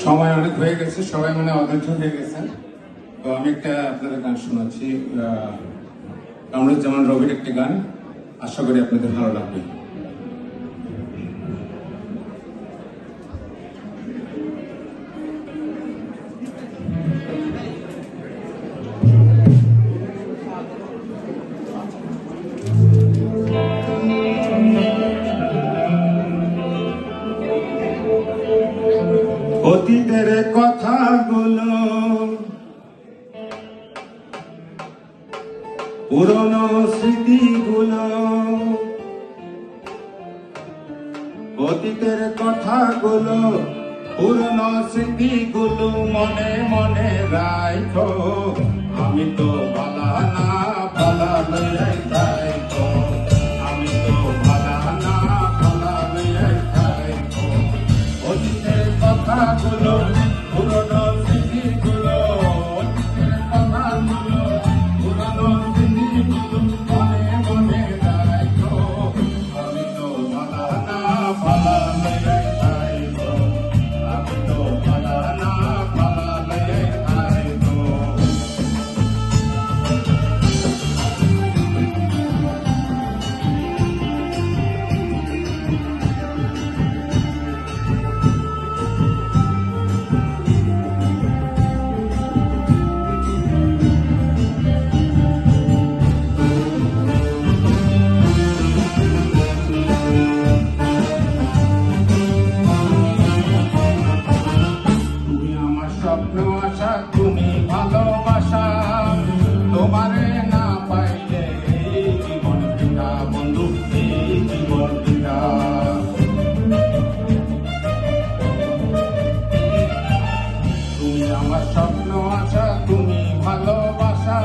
সময় অনেক হয়ে গেছে, সবাই মানে অধৈর্য হয়ে গেছেন। তো আমি একটা আপনাদের গান শোনাচ্ছি, কামরুজ্জামান রবির একটি গান, আশা করি আপনাদের ভালো লাগবে। অতীতের কথাগুলো, পুরনো স্মৃতিগুলো, অতীতের কথাগুলো, পুরনো স্মৃতিগুলো মনে মনে রাখো। আমি তো ভালা না ভালা লইয়াই থাইকো, আমি তো ভালা না ভালা লইয়াই থাইকো। অতীতের কথাগুলো, পুরনো স্মৃতিগুলো, অতীতের কথাগুলো, পুরনো স্মৃতিগুলো মনে মনে রাখো। আমি তো ভালা না ভালা লইয়াই থাইকো, আমি তো ভালা না ভালা লইয়াই থাইকো। স্বপ্ন আশা তুমি ভালোবাসা, তোমারে না পাইলে এই জীবন বৃথা বন্ধু, এই জীবন বৃথা। তুমি আমার স্বপ্ন আশা তুমি ভালোবাসা,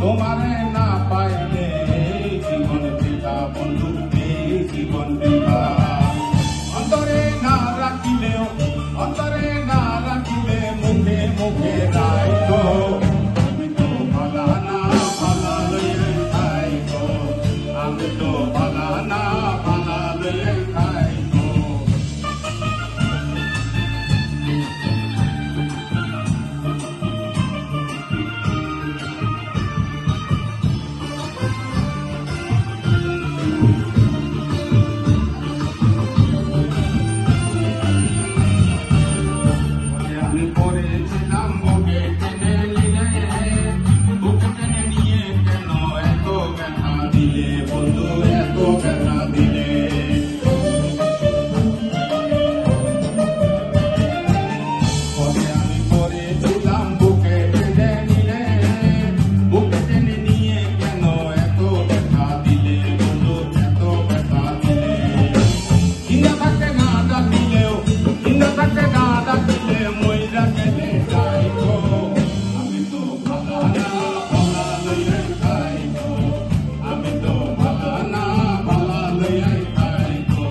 তোমারে না পাইলে এই জীবন বৃথা বন্ধু, এই জীবন বৃথা। অন্তরে না রাখিলেও, অন্তরে না রাখিলে মুখে মুখে রাখো। আমি তো ভালা না ভালা লইয়াই থাইকো, আমি তো ভালা না ভালা লইয়াই থাইকো। আমি পড়েছিলাম বুকে টেনে নিলে, বুকে টেনে নিয়ে কেন এত ব্যথা দিলে বন্ধু, এত ব্যথা দিলে। আমি পড়েছিলাম বুকে টেনে নিলে, বুকে টেনে নিয়ে কেন এত ব্যথা দিলে বন্ধু, এত ব্যথা দিলে। হিন্দা থাকে না ডাকিলেও, হিন্দা থাকে না ডাকিলে মইরা গেলে যাইবো। আমি তো ভালা না ভালা লইয়াই থাইকো, আমি তো ভালা না ভালা লইয়াই থাইকো।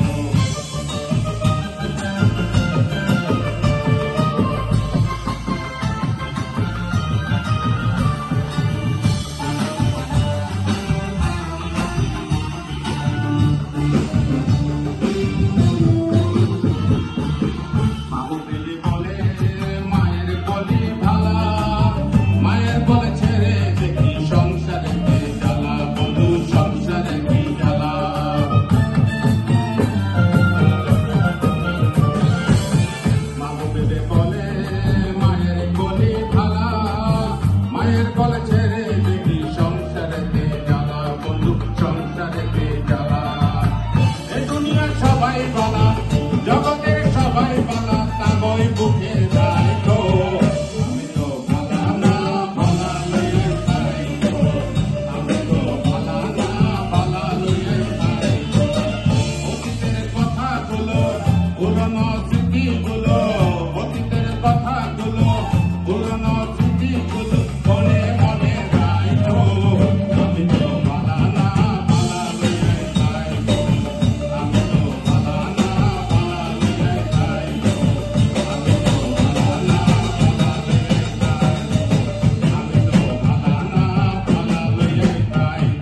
বাহুবলী বলে মায়ের বলি ভালা, মায়ের বলে ছেড়ে দেখি সংসারে কি জ্বালা বন্ধু, সংসারে কি জ্বালা। বাহুবলী বলে মায়ের বলি ভালা, মায়ের বলে ছেড়ে দেখি সংসারে কি জ্বালা বন্ধু, সংসারে কি জ্বালা। এই দুনিয়া সবাই ভালা